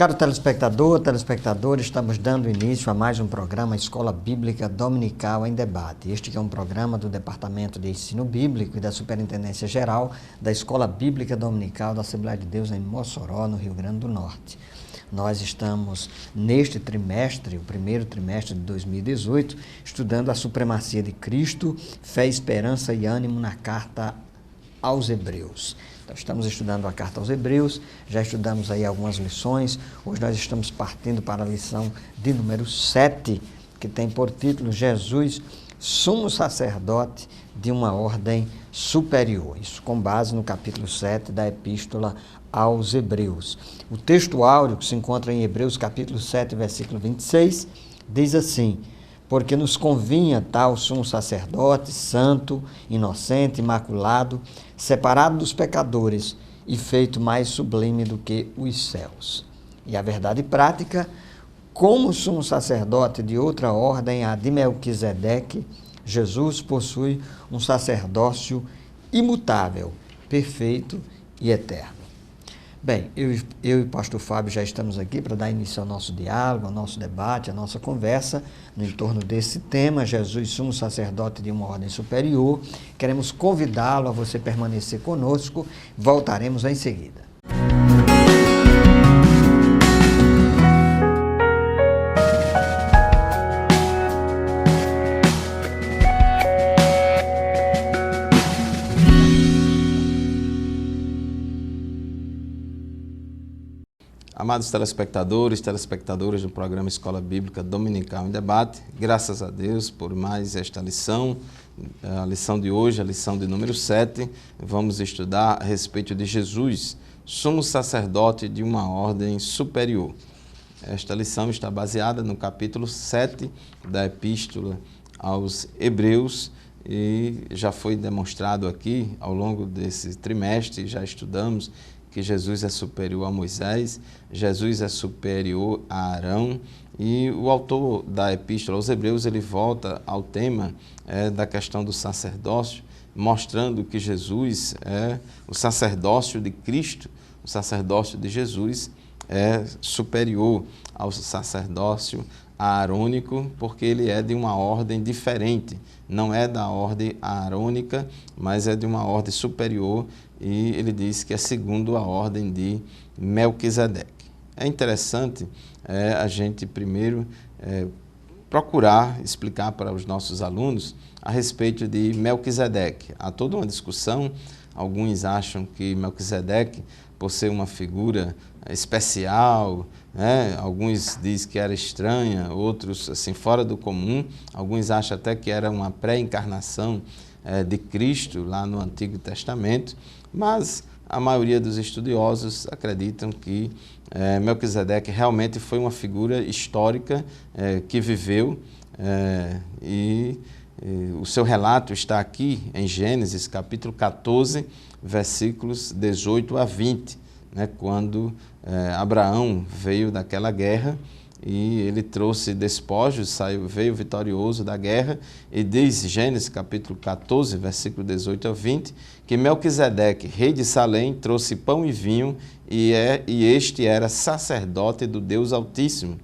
Caro telespectador, telespectadora, estamos dando início a mais um programa Escola Bíblica Dominical em Debate. Este que é um programa do Departamento de Ensino Bíblico e da Superintendência Geral da Escola Bíblica Dominical da Assembleia de Deus em Mossoró, no Rio Grande do Norte. Nós estamos, neste trimestre, o primeiro trimestre de 2018, estudando a supremacia de Cristo, fé, esperança e ânimo na carta aos Hebreus. Então, estamos estudando a carta aos Hebreus, já estudamos aí algumas lições. Hoje nós estamos partindo para a lição de número 7, que tem por título Jesus, sumo sacerdote de uma ordem superior. Isso com base no capítulo 7 da Epístola aos Hebreus. O texto áureo, que se encontra em Hebreus capítulo 7, versículo 26, diz assim: porque nos convinha tal sumo sacerdote, santo, inocente, imaculado, separado dos pecadores e feito mais sublime do que os céus. E a verdade prática, como sumo sacerdote de outra ordem, a de Melquisedeque, Jesus possui um sacerdócio imutável, perfeito e eterno. Bem, eu e o pastor Fábio já estamos aqui para dar início ao nosso diálogo, ao nosso debate, à nossa conversa no entorno desse tema, Jesus, sumo sacerdote de uma ordem superior. Queremos convidá-lo a você permanecer conosco, voltaremos em seguida. Amados telespectadores, telespectadoras do programa Escola Bíblica Dominical em Debate, graças a Deus por mais esta lição, a lição de hoje, a lição de número 7, vamos estudar a respeito de Jesus, sumo sacerdote de uma ordem superior. Esta lição está baseada no capítulo 7 da Epístola aos Hebreus e já foi demonstrado aqui ao longo desse trimestre, já estudamos que Jesus é superior a Moisés, Jesus é superior a Arão, e o autor da Epístola aos Hebreus, ele volta ao tema da questão do sacerdócio, mostrando que Jesus é o sacerdócio de Cristo, o sacerdócio de Jesus é superior ao sacerdócio aarônico, porque ele é de uma ordem diferente, não é da ordem aarônica, mas é de uma ordem superior, e ele diz que é segundo a ordem de Melquisedeque. É interessante a gente primeiro procurar explicar para os nossos alunos a respeito de Melquisedeque. Há toda uma discussão, alguns acham que Melquisedeque, por ser uma figura especial, alguns dizem que era estranha, outros assim fora do comum, alguns acham até que era uma pré-encarnação de Cristo lá no Antigo Testamento, mas a maioria dos estudiosos acreditam que Melquisedeque realmente foi uma figura histórica que viveu e o seu relato está aqui em Gênesis capítulo 14, versículos 18 a 20, quando Abraão veio daquela guerra e ele trouxe despojos, veio vitorioso da guerra, e diz Gênesis capítulo 14, versículo 18 a 20, que Melquisedeque, rei de Salém, trouxe pão e vinho, e este era sacerdote do Deus Altíssimo.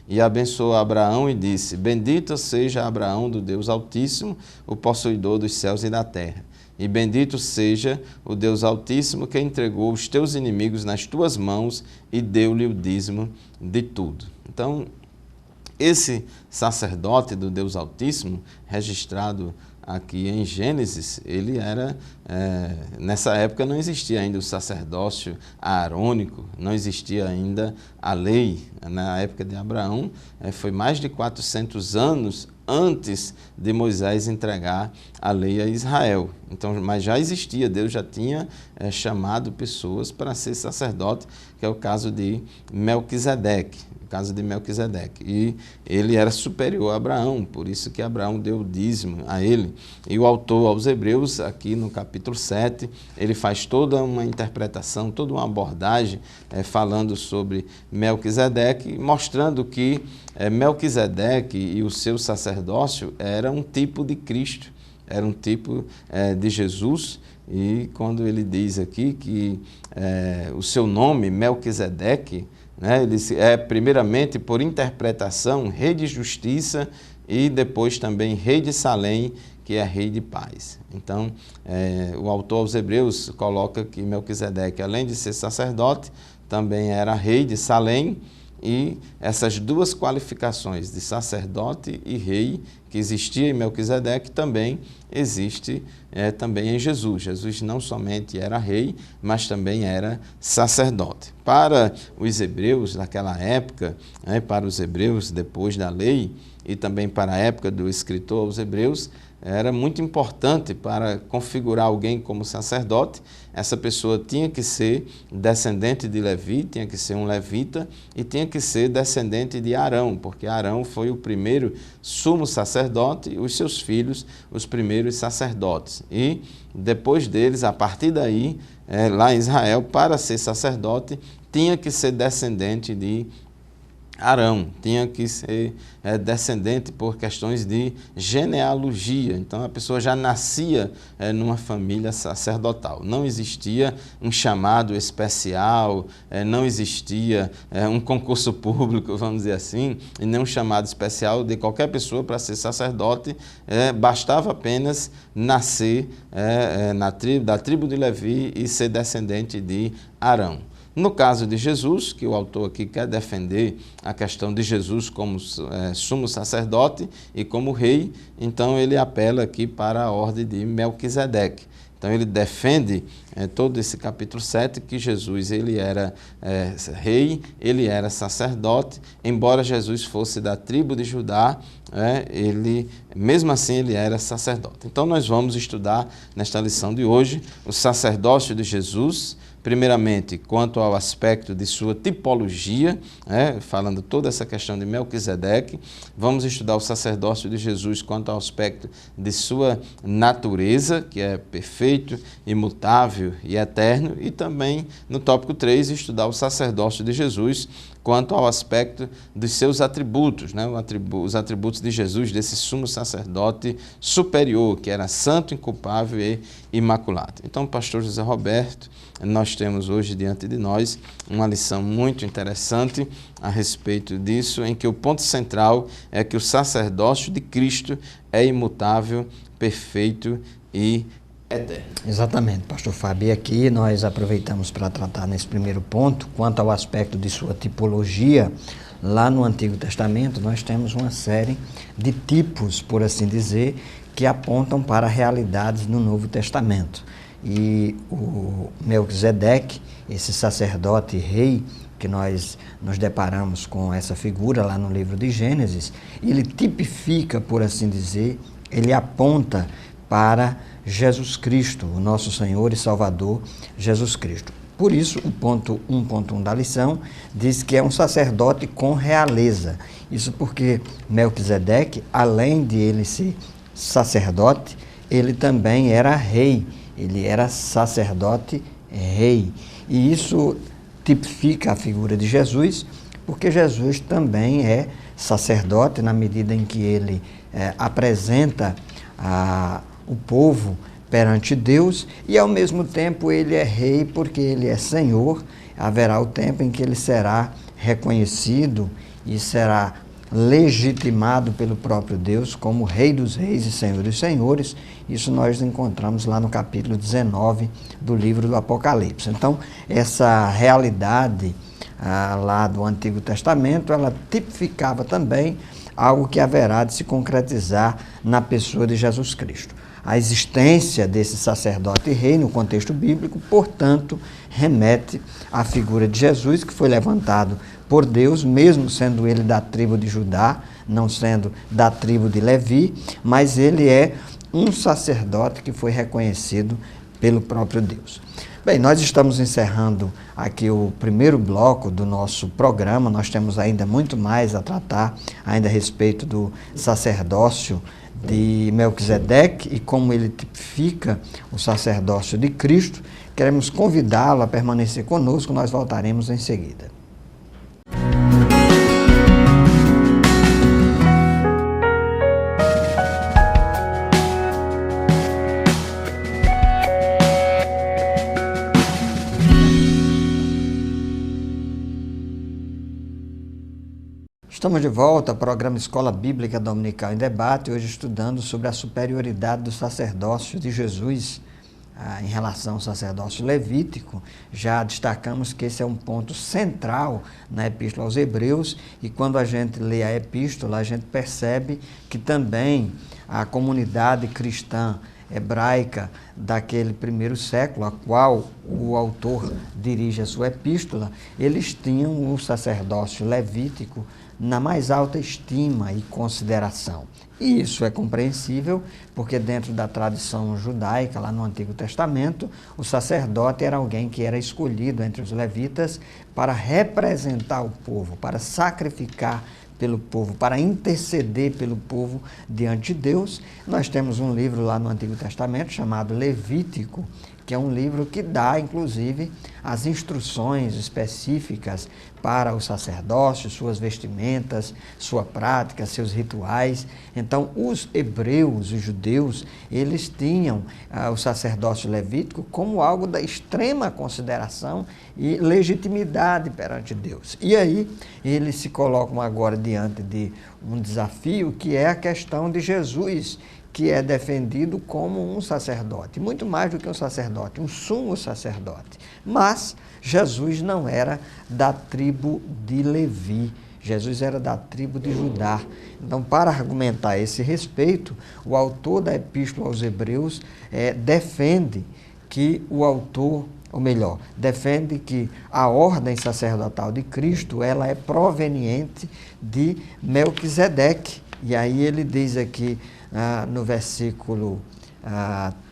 E abençoou Abraão e disse: bendito seja Abraão do Deus Altíssimo, o possuidor dos céus e da terra. E bendito seja o Deus Altíssimo que entregou os teus inimigos nas tuas mãos e deu-lhe o dízimo de tudo. Então, esse sacerdote do Deus Altíssimo, registrado aqui em Gênesis, ele era, nessa época não existia ainda o sacerdócio aarônico, não existia ainda a lei. Na época de Abraão, foi mais de 400 anos antes de Moisés entregar a lei a Israel. Então, mas já existia, Deus já tinha chamado pessoas para ser sacerdote, que é o caso de Melquisedeque. E ele era superior a Abraão, por isso que Abraão deu o dízimo a ele. E o autor aos Hebreus, aqui no capítulo 7, ele faz toda uma interpretação, toda uma abordagem falando sobre Melquisedeque, mostrando que Melquisedeque e o seu sacerdócio era um tipo de Cristo, era um tipo de Jesus. E quando ele diz aqui que o seu nome, Melquisedeque, né? Ele é primeiramente por interpretação rei de justiça e depois também rei de Salém, que é rei de paz. Então, o autor aos Hebreus coloca que Melquisedeque, além de ser sacerdote, também era rei de Salém, e essas duas qualificações de sacerdote e rei que existia em Melquisedeque também existe também em Jesus. Jesus não somente era rei, mas também era sacerdote. Para os hebreus daquela época, para os hebreus depois da lei, e também para a época do escritor aos Hebreus, era muito importante para configurar alguém como sacerdote. Essa pessoa tinha que ser descendente de Levi, tinha que ser um levita e tinha que ser descendente de Arão, porque Arão foi o primeiro sumo sacerdote e os seus filhos os primeiros sacerdotes. E depois deles, a partir daí, lá em Israel, para ser sacerdote, tinha que ser descendente de Arão, tinha que ser descendente por questões de genealogia. Então a pessoa já nascia numa família sacerdotal. Não existia um chamado especial, não existia um concurso público, vamos dizer assim, e nem um chamado especial de qualquer pessoa para ser sacerdote. Bastava apenas nascer da tribo de Levi e ser descendente de Arão. No caso de Jesus, que o autor aqui quer defender a questão de Jesus como sumo sacerdote e como rei, então ele apela aqui para a ordem de Melquisedeque. Então ele defende todo esse capítulo 7 que Jesus ele era rei, ele era sacerdote, embora Jesus fosse da tribo de Judá, mesmo assim ele era sacerdote. Então nós vamos estudar nesta lição de hoje o sacerdócio de Jesus, primeiramente quanto ao aspecto de sua tipologia, falando toda essa questão de Melquisedeque. Vamos estudar o sacerdócio de Jesus quanto ao aspecto de sua natureza, que é perfeito, imutável e eterno, e também no tópico 3 estudar o sacerdócio de Jesus quanto ao aspecto dos seus atributos, os atributos de Jesus, desse sumo sacerdote superior, que era santo, inculpável e imaculado. Então, pastor José Roberto, nós temos hoje diante de nós uma lição muito interessante a respeito disso, em que o ponto central é que o sacerdócio de Cristo é imutável, perfeito e eterno. Exatamente, pastor Fábio. E aqui nós aproveitamos para tratar nesse primeiro ponto, quanto ao aspecto de sua tipologia. Lá no Antigo Testamento nós temos uma série de tipos, por assim dizer, que apontam para realidades no Novo Testamento. E o Melquisedeque, esse sacerdote rei, que nós nos deparamos com essa figura lá no livro de Gênesis, ele tipifica, por assim dizer, ele aponta para Jesus Cristo, o nosso Senhor e Salvador Jesus Cristo. Por isso, o ponto 1.1 da lição diz que é um sacerdote com realeza. Isso porque Melquisedeque, além de ele ser sacerdote, ele também era rei. Ele era sacerdote rei. E isso tipifica a figura de Jesus, porque Jesus também é sacerdote na medida em que ele apresenta o povo perante Deus, e ao mesmo tempo ele é rei porque ele é Senhor. Haverá o tempo em que ele será reconhecido e será legitimado pelo próprio Deus como Rei dos Reis e Senhor dos Senhores. Isso nós encontramos lá no capítulo 19 do livro do Apocalipse. Então, essa realidade lá do Antigo Testamento, ela tipificava também algo que haverá de se concretizar na pessoa de Jesus Cristo. A existência desse sacerdote rei no contexto bíblico, portanto, remete à figura de Jesus, que foi levantado por Deus, mesmo sendo ele da tribo de Judá, não sendo da tribo de Levi, mas ele é um sacerdote que foi reconhecido pelo próprio Deus. Bem, nós estamos encerrando aqui o primeiro bloco do nosso programa. Nós temos ainda muito mais a tratar, ainda a respeito do sacerdócio de Melquisedeque e como ele tipifica o sacerdócio de Cristo. Queremos convidá-lo a permanecer conosco, nós voltaremos em seguida. Estamos de volta ao programa Escola Bíblica Dominical em Debate, hoje estudando sobre a superioridade do sacerdócio de Jesus em relação ao sacerdócio levítico. Já destacamos que esse é um ponto central na Epístola aos Hebreus, e quando a gente lê a Epístola, a gente percebe que também a comunidade cristã hebraica daquele primeiro século, a qual o autor dirige a sua epístola, eles tinham o sacerdócio levítico na mais alta estima e consideração. E isso é compreensível, porque dentro da tradição judaica, lá no Antigo Testamento, o sacerdote era alguém que era escolhido entre os levitas para representar o povo, para sacrificar pelo povo, para interceder pelo povo diante de Deus. Nós temos um livro lá no Antigo Testamento chamado Levítico, que é um livro que dá, inclusive, as instruções específicas para o sacerdócio, suas vestimentas, sua prática, seus rituais. Então, os hebreus, os judeus, eles tinham o sacerdócio levítico como algo da extrema consideração e legitimidade perante Deus. E aí, eles se colocam agora diante de um desafio, que é a questão de Jesus, que é defendido como um sacerdote, muito mais do que um sacerdote, um sumo sacerdote. Mas Jesus não era da tribo de Levi, Jesus era da tribo de Judá. Então, para argumentar esse respeito, o autor da Epístola aos Hebreus defende que o autor, ou melhor, defende que a ordem sacerdotal de Cristo, ela é proveniente de Melquisedeque. E aí ele diz aqui, no versículo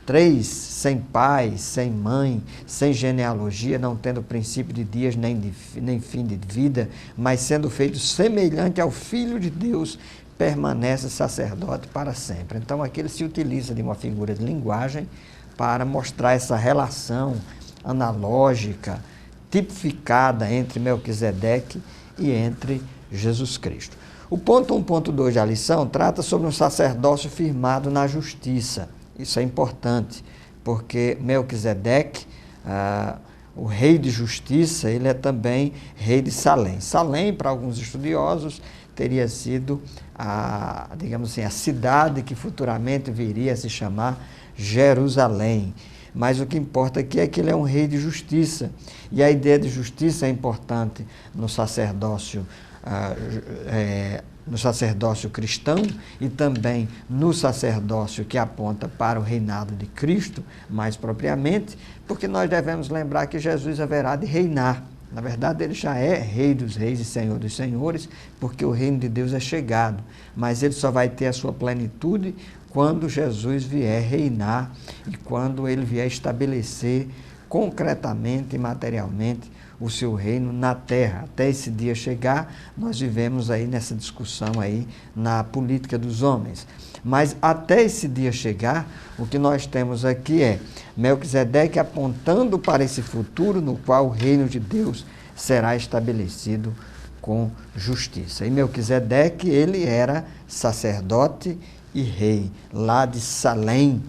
3, sem pai, sem mãe, sem genealogia, não tendo princípio de dias nem fim de vida, mas sendo feito semelhante ao Filho de Deus, permanece sacerdote para sempre. Então aqui ele se utiliza de uma figura de linguagem para mostrar essa relação analógica, tipificada entre Melquisedeque e entre Jesus Cristo. O ponto 1.2 da lição trata sobre um sacerdócio firmado na justiça. Isso é importante, porque Melquisedeque, o rei de justiça, ele é também rei de Salém. Salém, para alguns estudiosos, teria sido digamos assim, a cidade que futuramente viria a se chamar Jerusalém. Mas o que importa aqui é que ele é um rei de justiça. E a ideia de justiça é importante no sacerdócio cristão e também no sacerdócio que aponta para o reinado de Cristo, mais propriamente, porque nós devemos lembrar que Jesus haverá de reinar. Na verdade, ele já é Rei dos Reis e Senhor dos Senhores, porque o reino de Deus é chegado, mas ele só vai ter a sua plenitude quando Jesus vier reinar e quando ele vier estabelecer concretamente e materialmente o seu reino na terra. Até esse dia chegar, nós vivemos aí nessa discussão aí na política dos homens. Mas até esse dia chegar, o que nós temos aqui é Melquisedeque apontando para esse futuro no qual o reino de Deus será estabelecido com justiça. E Melquisedeque, ele era sacerdote e rei lá de Salém,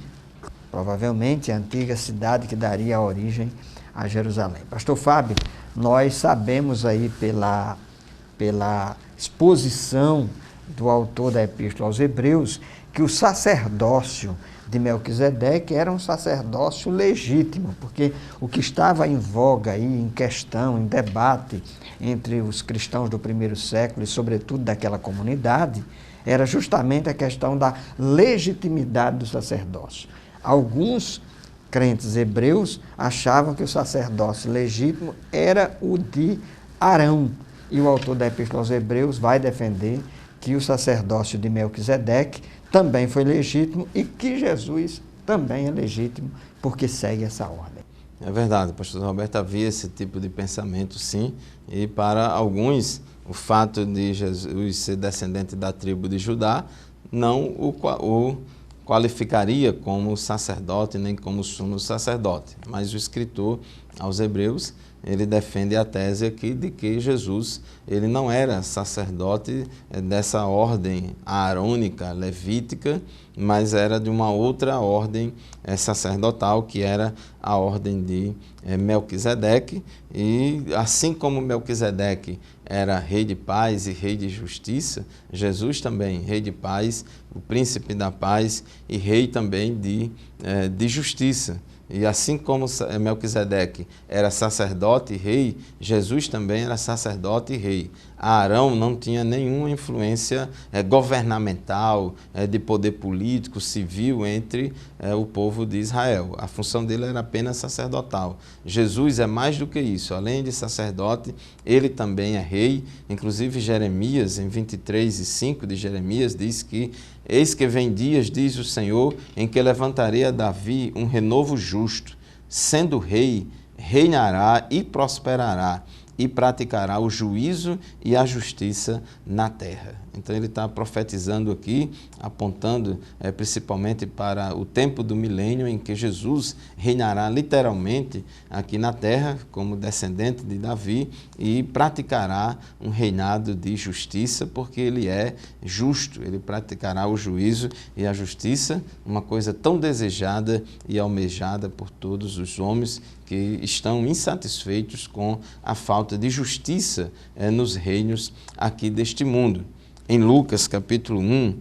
provavelmente a antiga cidade que daria a origem a Jerusalém. Pastor Fábio, nós sabemos aí pela exposição do autor da Epístola aos Hebreus que o sacerdócio de Melquisedeque era um sacerdócio legítimo, porque o que estava em voga aí, em questão, em debate entre os cristãos do primeiro século e sobretudo daquela comunidade, era justamente a questão da legitimidade do sacerdócio. Alguns crentes hebreus achavam que o sacerdócio legítimo era o de Arão. E o autor da Epístola aos Hebreus vai defender que o sacerdócio de Melquisedeque também foi legítimo e que Jesus também é legítimo, porque segue essa ordem. É verdade, pastor Roberto, havia esse tipo de pensamento, sim, e para alguns o fato de Jesus ser descendente da tribo de Judá não o qualificaria como sacerdote nem como sumo sacerdote, mas o escritor aos Hebreus, ele defende a tese aqui de que Jesus, ele não era sacerdote dessa ordem aarônica, levítica, mas era de uma outra ordem sacerdotal, que era a ordem de Melquisedeque. E assim como Melquisedeque era rei de paz e rei de justiça, Jesus também, rei de paz, o príncipe da paz e rei também de justiça. E assim como Melquisedeque era sacerdote e rei, Jesus também era sacerdote e rei. Arão não tinha nenhuma influência governamental, de poder político, civil entre o povo de Israel. A função dele era apenas sacerdotal. Jesus é mais do que isso. Além de sacerdote, ele também é rei. Inclusive Jeremias, em 23:5 de Jeremias, diz que eis que vem dias, diz o Senhor, em que levantarei a Davi um renovo justo. Sendo rei, reinará e prosperará e praticará o juízo e a justiça na terra. Então ele está profetizando aqui, apontando principalmente para o tempo do milênio em que Jesus reinará literalmente aqui na terra como descendente de Davi e praticará um reinado de justiça, porque ele é justo, ele praticará o juízo e a justiça, uma coisa tão desejada e almejada por todos os homens que estão insatisfeitos com a falta de justiça nos reinos aqui deste mundo. Em Lucas, capítulo 1,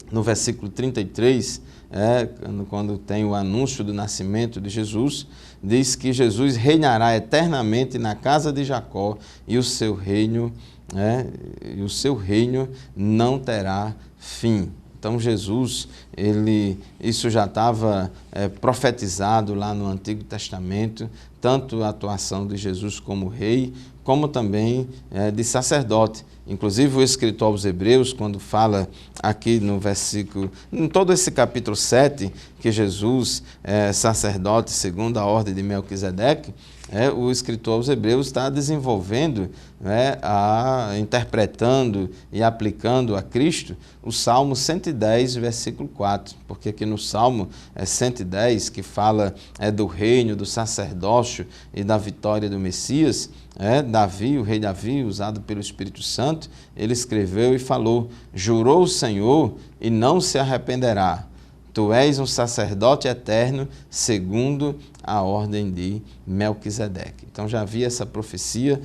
no versículo 33, quando tem o anúncio do nascimento de Jesus, diz que Jesus reinará eternamente na casa de Jacó e o seu reino não terá fim. Então Jesus, isso já estava profetizado lá no Antigo Testamento, tanto a atuação de Jesus como rei, como também de sacerdote. Inclusive o escritor aos Hebreus, quando fala aqui no versículo, em todo esse capítulo 7, que Jesus é sacerdote segundo a ordem de Melquisedeque, o escritor aos Hebreus está desenvolvendo, interpretando e aplicando a Cristo o Salmo 110, versículo 4, porque aqui no Salmo 110, que fala do reino, do sacerdócio e da vitória do Messias, Davi, o rei Davi, usado pelo Espírito Santo, ele escreveu e falou: jurou o Senhor e não se arrependerá. Tu és um sacerdote eterno, segundo a ordem de Melquisedeque. Então já havia essa profecia,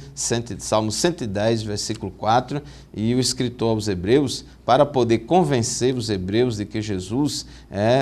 Salmo 110, versículo 4, e o escritor aos Hebreus, para poder convencer os hebreus de que Jesus,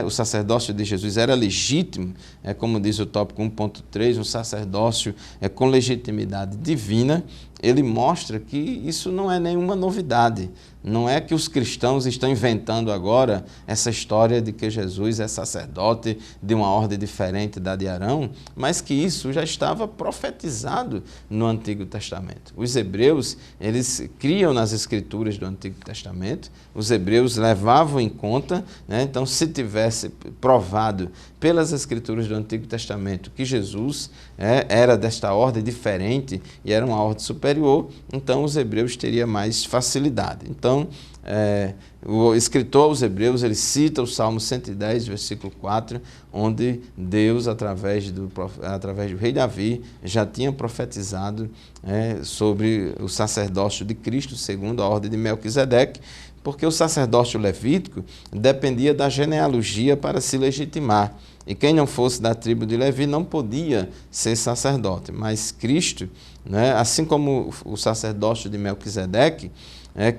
o sacerdócio de Jesus era legítimo, como diz o tópico 1.3, um sacerdócio com legitimidade divina, ele mostra que isso não é nenhuma novidade. Não é que os cristãos estão inventando agora essa história de que Jesus é sacerdote de uma ordem diferente da de Arão, mas que isso já estava profetizado no Antigo Testamento. Os hebreus, eles criam nas escrituras do Antigo Testamento, os hebreus levavam em conta, então se tivesse provado pelas escrituras do Antigo Testamento que Jesus era desta ordem diferente e era uma ordem superior, então os hebreus teriam mais facilidade. Então, o escritor aos Hebreus, ele cita o Salmo 110, versículo 4, onde Deus, através do rei Davi, já tinha profetizado sobre o sacerdócio de Cristo, segundo a ordem de Melquisedeque, porque o sacerdócio levítico dependia da genealogia para se legitimar. E quem não fosse da tribo de Levi não podia ser sacerdote. Mas Cristo, assim como o sacerdócio de Melquisedeque,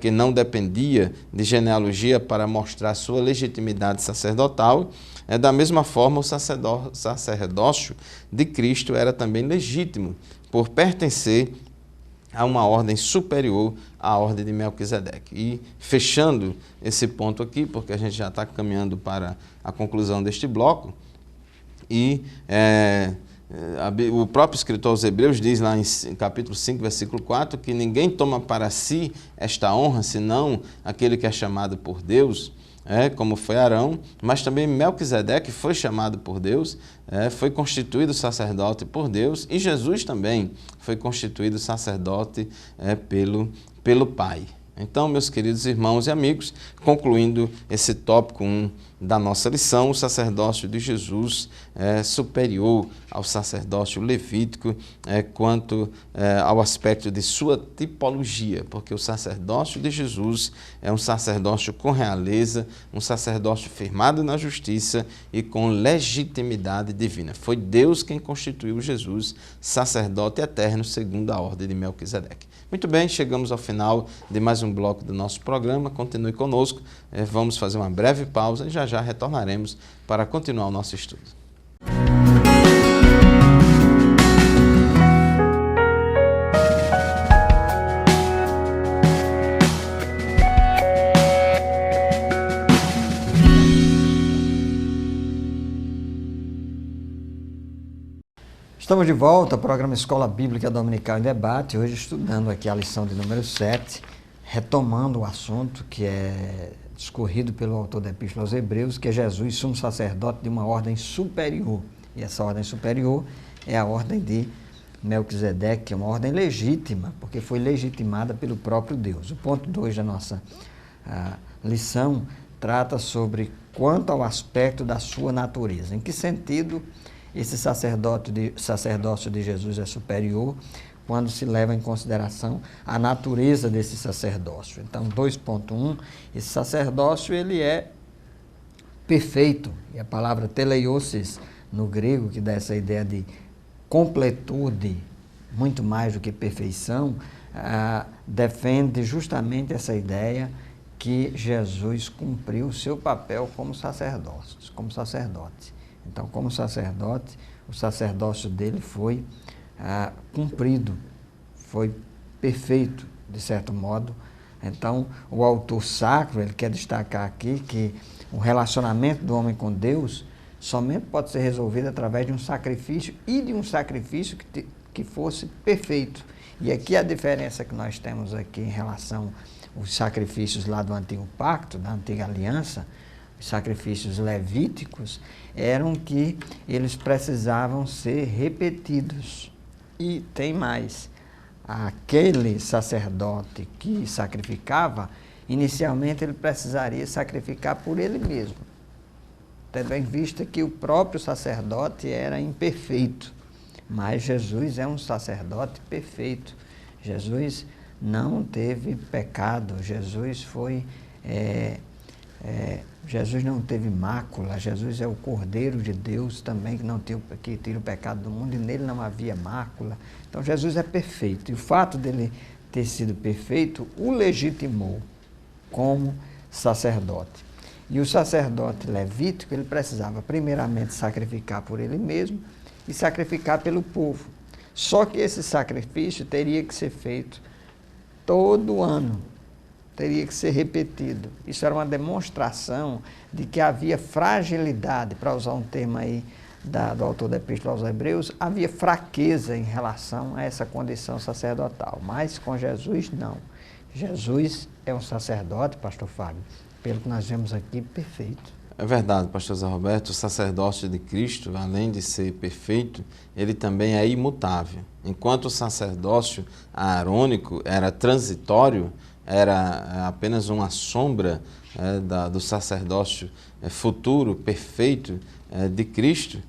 que não dependia de genealogia para mostrar sua legitimidade sacerdotal, da mesma forma o sacerdócio de Cristo era também legítimo, por pertencer a uma ordem superior à ordem de Melquisedeque. E fechando esse ponto aqui, porque a gente já está caminhando para a conclusão deste bloco, e o próprio escritor aos Hebreus diz lá em capítulo 5, versículo 4, que ninguém toma para si esta honra, senão aquele que é chamado por Deus, como foi Arão, mas também Melquisedeque foi chamado por Deus, foi constituído sacerdote por Deus, e Jesus também foi constituído sacerdote pelo Pai. Então, meus queridos irmãos e amigos, concluindo esse tópico 1 da nossa lição, o sacerdócio de Jesus é superior ao sacerdócio levítico quanto ao aspecto de sua tipologia, porque o sacerdócio de Jesus é um sacerdócio com realeza, um sacerdócio firmado na justiça e com legitimidade divina. Foi Deus quem constituiu Jesus sacerdote eterno segundo a ordem de Melquisedeque. Muito bem, chegamos ao final de mais um bloco do nosso programa. Continue conosco, vamos fazer uma breve pausa e já já retornaremos para continuar o nosso estudo. Estamos de volta ao programa Escola Bíblica Dominical em Debate, hoje estudando aqui a lição de número 7, retomando o assunto que é discorrido pelo autor da Epístola aos Hebreus, que é Jesus, sumo sacerdote de uma ordem superior. E essa ordem superior é a ordem de Melquisedeque, que é uma ordem legítima, porque foi legitimada pelo próprio Deus. O ponto 2 da nossa lição trata sobre quanto ao aspecto da sua natureza. Em que sentido esse sacerdócio de Jesus é superior quando se leva em consideração a natureza desse sacerdócio. Então, 2.1, esse sacerdócio ele é perfeito, e a palavra teleiosis no grego, que dá essa ideia de completude, muito mais do que perfeição, defende justamente essa ideia que Jesus cumpriu o seu papel como sacerdote. Então, como sacerdote, o sacerdócio dele foi cumprido, foi perfeito, de certo modo. Então, o autor sacro, ele quer destacar aqui que o relacionamento do homem com Deus somente pode ser resolvido através de um sacrifício e de um sacrifício que fosse perfeito. E aqui a diferença que nós temos aqui em relação aos sacrifícios lá do Antigo Pacto, da Antiga Aliança, os sacrifícios levíticos, eram que eles precisavam ser repetidos. E tem mais, aquele sacerdote que sacrificava, inicialmente ele precisaria sacrificar por ele mesmo, tendo em vista que o próprio sacerdote era imperfeito, mas Jesus é um sacerdote perfeito. Jesus não teve pecado, Jesus não teve mácula, Jesus é o Cordeiro de Deus também, que tira o pecado do mundo, e nele não havia mácula. Então Jesus é perfeito, e o fato dele ter sido perfeito o legitimou como sacerdote. E o sacerdote levítico, ele precisava primeiramente sacrificar por ele mesmo e sacrificar pelo povo. Só que esse sacrifício teria que ser feito todo ano, teria que ser repetido. Isso era uma demonstração de que havia fragilidade, para usar um termo aí do autor da Epístola aos Hebreus, havia fraqueza em relação a essa condição sacerdotal. Mas com Jesus, não. Jesus é um sacerdote, pastor Fábio, pelo que nós vemos aqui, perfeito. É verdade, pastor Zé Roberto, o sacerdócio de Cristo, além de ser perfeito, ele também é imutável. Enquanto o sacerdócio aarônico era transitório, era apenas uma sombra do sacerdócio futuro, perfeito de Cristo,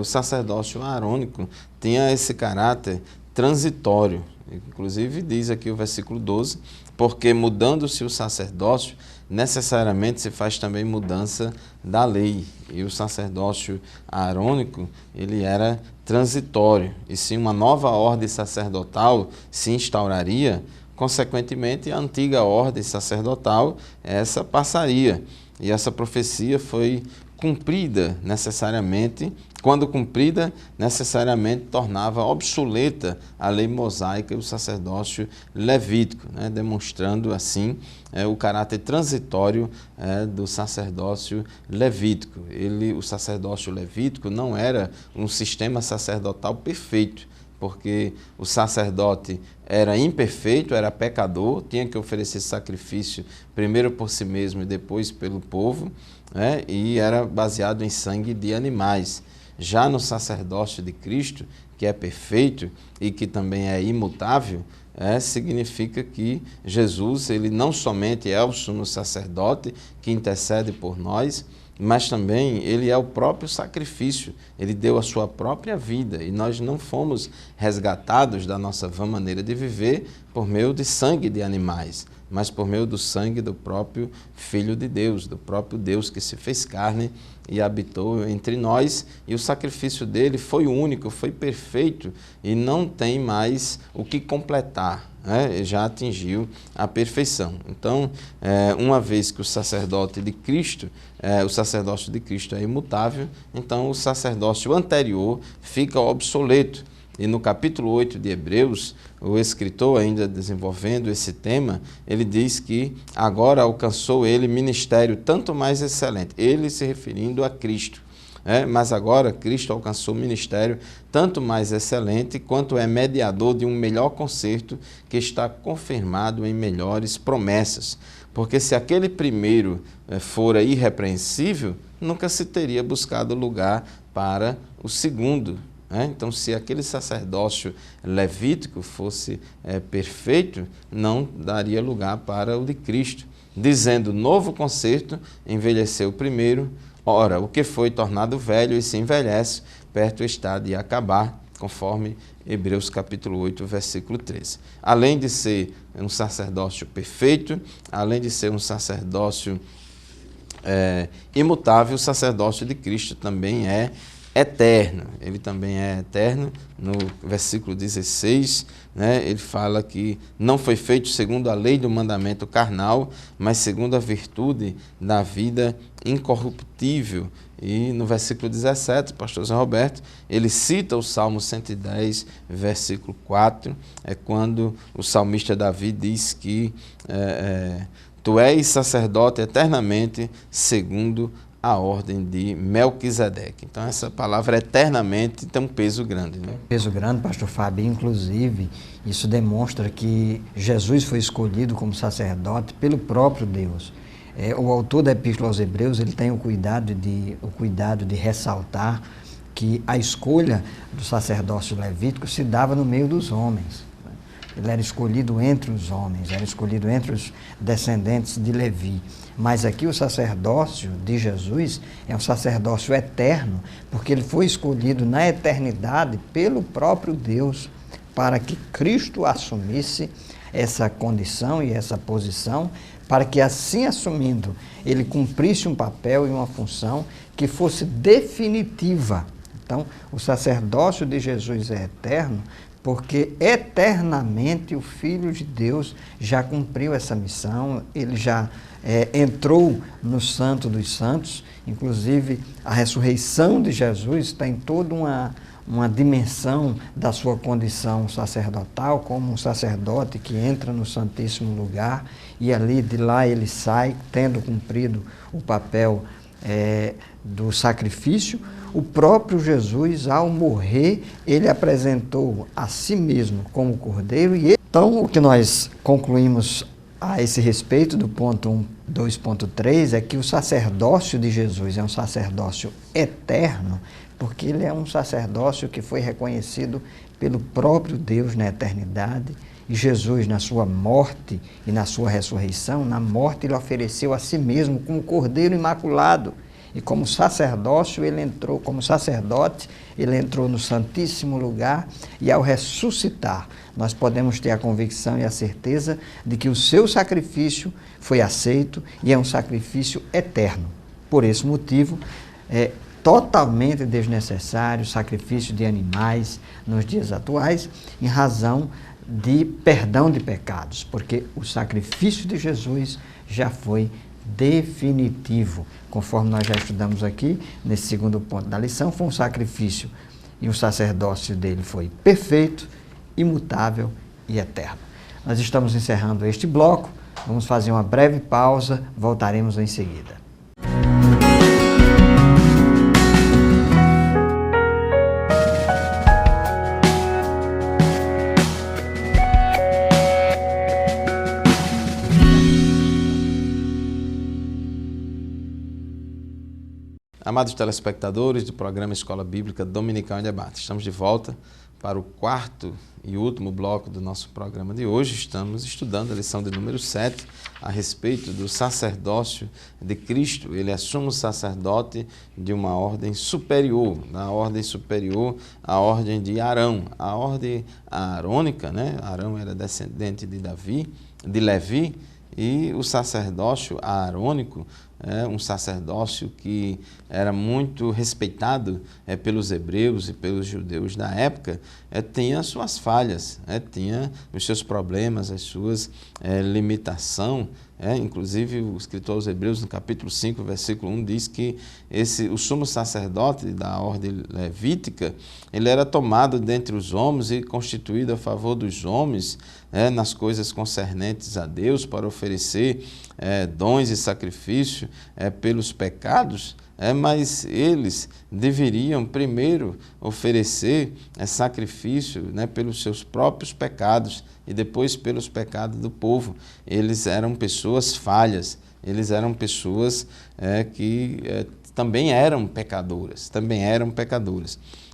o sacerdócio aarônico tinha esse caráter transitório. Inclusive diz aqui o versículo 12, porque mudando-se o sacerdócio, necessariamente se faz também mudança da lei. E o sacerdócio aarônico, ele era transitório. E se uma nova ordem sacerdotal se instauraria, consequentemente a antiga ordem sacerdotal, essa passaria. E essa profecia foi cumprida necessariamente, quando cumprida, necessariamente tornava obsoleta a lei mosaica e o sacerdócio levítico, demonstrando assim o caráter transitório do sacerdócio levítico. O sacerdócio levítico não era um sistema sacerdotal perfeito, porque o sacerdote era imperfeito, era pecador, tinha que oferecer sacrifício primeiro por si mesmo e depois pelo povo, e era baseado em sangue de animais. Já no sacerdócio de Cristo, que é perfeito e que também é imutável, significa que Jesus, ele não somente é o sumo sacerdote que intercede por nós, mas também ele é o próprio sacrifício, ele deu a sua própria vida e nós não fomos resgatados da nossa vã maneira de viver por meio de sangue de animais. mas por meio do sangue do próprio Filho de Deus, do próprio Deus que se fez carne e habitou entre nós, e o sacrifício dele foi único, foi perfeito e não tem mais o que completar, né? Já atingiu a perfeição. Então, uma vez que o sacerdócio de Cristo é imutável, então o sacerdócio anterior fica obsoleto. E no capítulo 8 de Hebreus, o escritor, ainda desenvolvendo esse tema, ele diz que agora alcançou ele ministério tanto mais excelente, ele se referindo a Cristo. Mas agora Cristo alcançou ministério tanto mais excelente quanto é mediador de um melhor concerto que está confirmado em melhores promessas. Porque se aquele primeiro fora irrepreensível, nunca se teria buscado lugar para o segundo. Então, se aquele sacerdócio levítico fosse perfeito, não daria lugar para o de Cristo. Dizendo, novo concerto, envelheceu o primeiro. Ora, o que foi tornado velho e se envelhece, perto está de acabar, conforme Hebreus capítulo 8, versículo 13. Além de ser um sacerdócio perfeito, além de ser um sacerdócio imutável, o sacerdócio de Cristo também é eterno. Ele também é eterno. No versículo 16, ele fala que não foi feito segundo a lei do mandamento carnal, mas segundo a virtude da vida incorruptível. E no versículo 17, pastor Zé Roberto, ele cita o Salmo 110, versículo 4, é quando o salmista Davi diz que tu és sacerdote eternamente segundo a ordem de Melquisedeque. Então, essa palavra eternamente tem um peso grande. Peso grande, pastor Fábio. Inclusive, isso demonstra que Jesus foi escolhido como sacerdote pelo próprio Deus. O autor da Epístola aos Hebreus, ele tem o cuidado de ressaltar que a escolha do sacerdócio levítico se dava no meio dos homens. Ele era escolhido entre os homens, era escolhido entre os descendentes de Levi. Mas aqui o sacerdócio de Jesus é um sacerdócio eterno, porque ele foi escolhido na eternidade pelo próprio Deus, para que Cristo assumisse essa condição e essa posição, para que assim assumindo, ele cumprisse um papel e uma função que fosse definitiva. Então, o sacerdócio de Jesus é eterno, porque eternamente o Filho de Deus já cumpriu essa missão, ele já entrou no Santo dos Santos. Inclusive a ressurreição de Jesus tem toda uma dimensão da sua condição sacerdotal, como um sacerdote que entra no Santíssimo Lugar e ali de lá ele sai, tendo cumprido o papel do sacrifício. O próprio Jesus, ao morrer, ele apresentou a si mesmo como cordeiro. Então, o que nós concluímos a esse respeito do ponto 2.3 é que o sacerdócio de Jesus é um sacerdócio eterno, porque ele é um sacerdócio que foi reconhecido pelo próprio Deus na eternidade. E Jesus, na sua morte e na sua ressurreição, na morte ele ofereceu a si mesmo como cordeiro imaculado. E como sacerdócio, como sacerdote, ele entrou no Santíssimo Lugar, e ao ressuscitar, nós podemos ter a convicção e a certeza de que o seu sacrifício foi aceito e é um sacrifício eterno. Por esse motivo, é totalmente desnecessário o sacrifício de animais nos dias atuais, em razão de perdão de pecados, porque o sacrifício de Jesus já foi definitivo, conforme nós já estudamos aqui, nesse segundo ponto da lição. Foi um sacrifício e o sacerdócio dele foi perfeito, imutável e eterno. Nós estamos encerrando este bloco, vamos fazer uma breve pausa, voltaremos em seguida. Amados telespectadores do programa Escola Bíblica Dominical em Debate, estamos de volta para o quarto e último bloco do nosso programa de hoje. Estamos estudando a lição de número 7 a respeito do sacerdócio de Cristo. Ele é sumo sacerdote de uma ordem superior, à ordem de Arão. A ordem arônica, Arão era descendente de Levi, E o sacerdócio aarônico, um sacerdócio que era muito respeitado pelos hebreus e pelos judeus da época, tinha suas falhas, tinha os seus problemas, as suas limitações. Inclusive, o escritor aos Hebreus, no capítulo 5, versículo 1, diz que o sumo sacerdote da ordem levítica, ele era tomado dentre os homens e constituído a favor dos homens, nas coisas concernentes a Deus, para oferecer dons e sacrifício pelos pecados, mas eles deveriam primeiro oferecer sacrifício pelos seus próprios pecados e depois pelos pecados do povo. Eles eram pessoas falhas, eles eram pessoas que também eram pecadoras,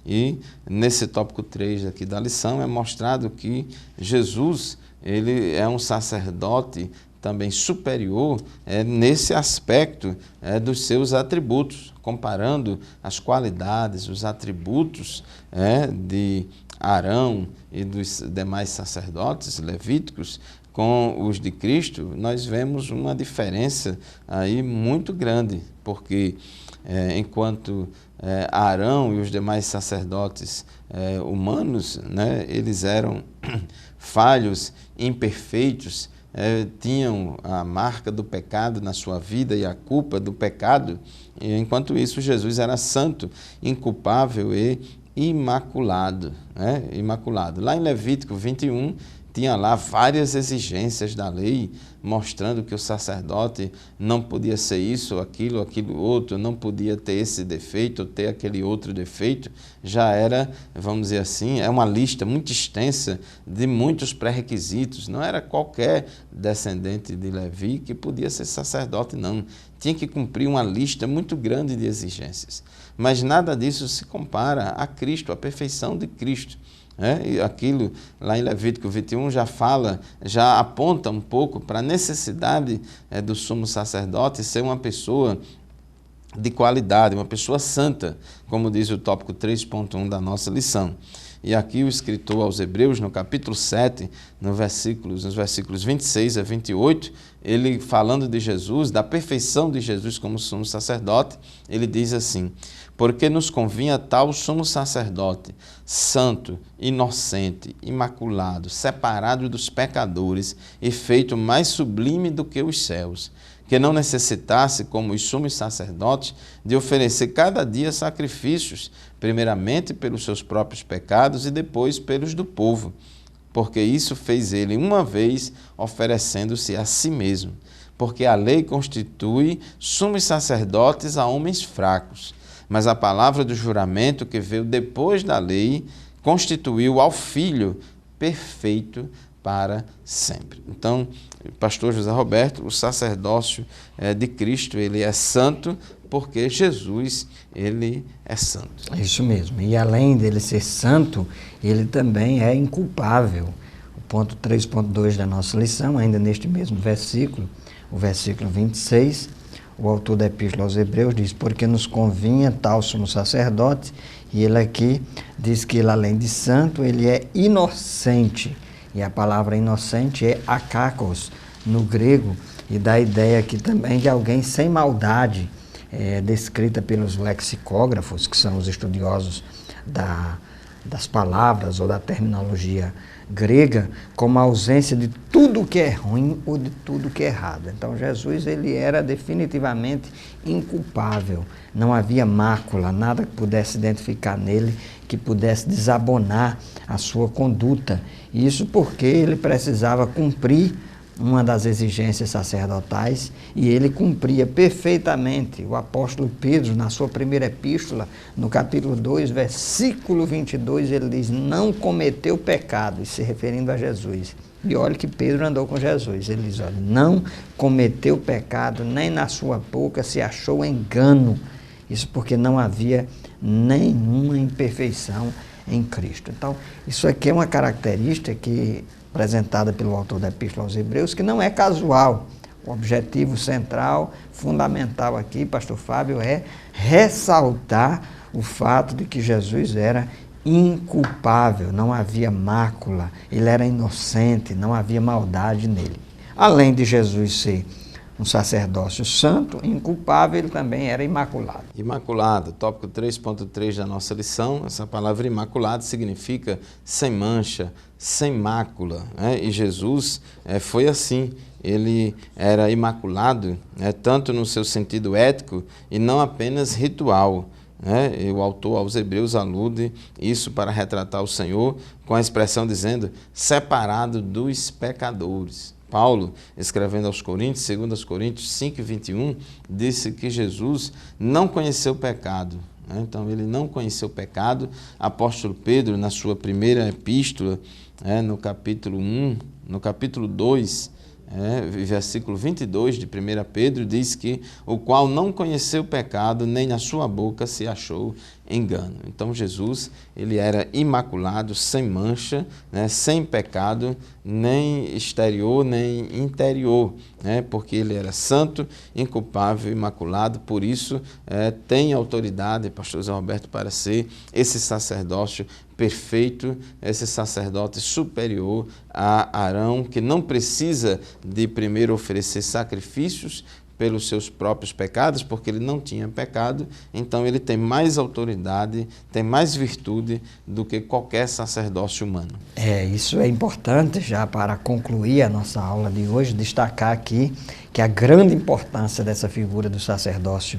E nesse tópico 3 aqui da lição é mostrado que Jesus, ele é um sacerdote também superior nesse aspecto dos seus atributos, comparando as qualidades, os atributos de Arão e dos demais sacerdotes levíticos com os de Cristo. Nós vemos uma diferença aí muito grande, porque enquanto Arão e os demais sacerdotes humanos, eles eram falhos, imperfeitos, tinham a marca do pecado na sua vida e a culpa do pecado, e enquanto isso Jesus era santo, inculpável e imaculado. Imaculado. Lá em Levítico 21, tinha lá várias exigências da lei, mostrando que o sacerdote não podia ser isso, aquilo outro, não podia ter esse defeito ou ter aquele outro defeito. Já era, vamos dizer assim, uma lista muito extensa de muitos pré-requisitos. Não era qualquer descendente de Levi que podia ser sacerdote, não. Tinha que cumprir uma lista muito grande de exigências. Mas nada disso se compara a Cristo, a perfeição de Cristo. E aquilo lá em Levítico 21 já aponta um pouco para a necessidade do sumo sacerdote ser uma pessoa de qualidade, uma pessoa santa, como diz o tópico 3.1 da nossa lição. E aqui o escritor aos Hebreus, no capítulo 7, nos versículos 26 a 28, ele falando de Jesus, da perfeição de Jesus como sumo sacerdote, ele diz assim: porque nos convinha tal sumo sacerdote, santo, inocente, imaculado, separado dos pecadores e feito mais sublime do que os céus, que não necessitasse, como os sumos sacerdotes, de oferecer cada dia sacrifícios, primeiramente pelos seus próprios pecados e depois pelos do povo, porque isso fez ele uma vez, oferecendo-se a si mesmo, porque a lei constitui sumos sacerdotes a homens fracos, mas a palavra do juramento que veio depois da lei constituiu ao Filho perfeito para sempre. Então, pastor José Roberto, o sacerdócio de Cristo, ele é santo porque Jesus, ele é santo. É isso mesmo. E além dele ser santo, ele também é inculpável. O ponto 3.2 da nossa lição, ainda neste mesmo versículo, o versículo 26, o autor da Epístola aos Hebreus diz: porque nos convinha tal sumo sacerdote, e ele aqui diz que ele, além de santo, ele é inocente. E a palavra inocente é akakos, no grego, e dá a ideia aqui também de alguém sem maldade, descrita pelos lexicógrafos, que são os estudiosos das palavras ou da terminologia grega, como a ausência de tudo que é ruim ou de tudo que é errado. Então Jesus, ele era definitivamente inculpável, não havia mácula, nada que pudesse identificar nele, que pudesse desabonar a sua conduta. Isso porque ele precisava cumprir uma das exigências sacerdotais, e ele cumpria perfeitamente. O apóstolo Pedro, na sua primeira epístola, no capítulo 2, versículo 22, ele diz: não cometeu pecado, se referindo a Jesus. E olha que Pedro andou com Jesus. Ele diz: olha, não cometeu pecado, nem na sua boca se achou engano. Isso porque não havia nenhuma imperfeição em Cristo. Então, isso aqui é uma característica que apresentada pelo autor da Epístola aos Hebreus, que não é casual. O objetivo central, fundamental aqui, pastor Fábio, é ressaltar o fato de que Jesus era inculpável, não havia mácula, ele era inocente, não havia maldade nele. além de Jesus ser um sacerdócio santo, inculpável, ele também era imaculado. Imaculado, tópico 3.3 da nossa lição. Essa palavra imaculado significa sem mancha, sem mácula, né? E Jesus foi assim, ele era imaculado, né? Tanto no seu sentido ético e não apenas ritual. O autor aos Hebreus alude isso para retratar o Senhor com a expressão dizendo separado dos pecadores. Paulo, escrevendo aos Coríntios, 2 Coríntios 5:21, disse que Jesus não conheceu o pecado. Então, ele não conheceu o pecado. Apóstolo Pedro, na sua primeira epístola, no capítulo 1, no capítulo 2, versículo 22 de 1 Pedro, diz que o qual não conheceu o pecado, nem na sua boca se achou engano. Então Jesus, ele era imaculado, sem mancha, sem pecado, nem exterior, nem interior, porque ele era santo, inculpável, imaculado, por isso tem autoridade, pastor Zé Roberto, para ser esse sacerdócio perfeito, esse sacerdote superior a Arão, que não precisa de primeiro oferecer sacrifícios pelos seus próprios pecados, porque ele não tinha pecado, então ele tem mais autoridade, tem mais virtude do que qualquer sacerdócio humano. Isso é importante, já para concluir a nossa aula de hoje, destacar aqui que a grande importância dessa figura do sacerdócio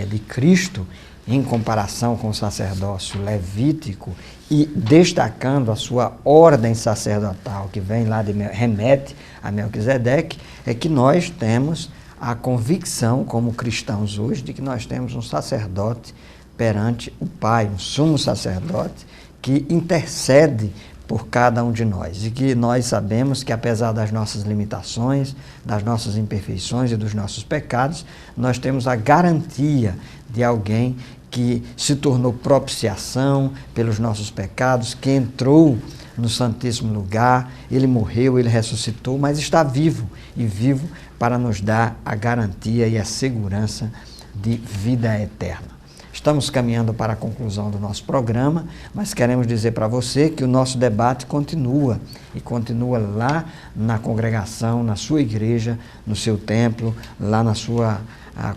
de Cristo, em comparação com o sacerdócio levítico, e destacando a sua ordem sacerdotal, que vem lá, remete a Melquisedeque, é que nós temos a convicção, como cristãos hoje, de que nós temos um sacerdote perante o Pai, um sumo sacerdote que intercede por cada um de nós, e que nós sabemos que, apesar das nossas limitações, das nossas imperfeições e dos nossos pecados, nós temos a garantia de alguém que se tornou propiciação pelos nossos pecados, que entrou no Santíssimo Lugar, ele morreu, ele ressuscitou, mas está vivo, e vivo para nos dar a garantia e a segurança de vida eterna. Estamos caminhando para a conclusão do nosso programa, mas queremos dizer para você que o nosso debate continua, e continua lá na congregação, na sua igreja, no seu templo, lá na sua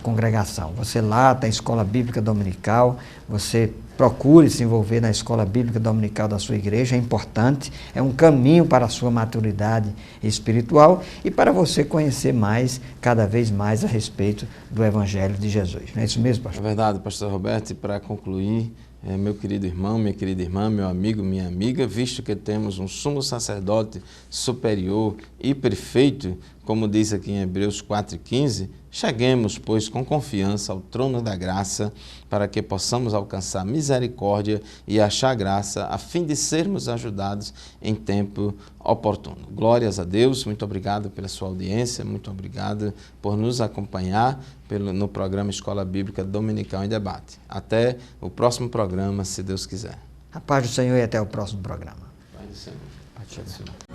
congregação. Você lá tem escola bíblica dominical, você procure se envolver na escola bíblica dominical da sua igreja, é importante, é um caminho para a sua maturidade espiritual e para você conhecer mais, cada vez mais, a respeito do Evangelho de Jesus. Não é isso mesmo, pastor? É verdade, pastor Roberto, e para concluir, meu querido irmão, minha querida irmã, meu amigo, minha amiga, visto que temos um sumo sacerdote superior e perfeito, como diz aqui em Hebreus 4:15, cheguemos, pois, com confiança ao trono da graça, para que possamos alcançar misericórdia e achar graça, a fim de sermos ajudados em tempo oportuno. Glórias a Deus, muito obrigado pela sua audiência, muito obrigado por nos acompanhar no programa Escola Bíblica Dominical em Debate. Até o próximo programa, se Deus quiser. A paz do Senhor e até o próximo programa. Paz do Senhor. Paz do Senhor.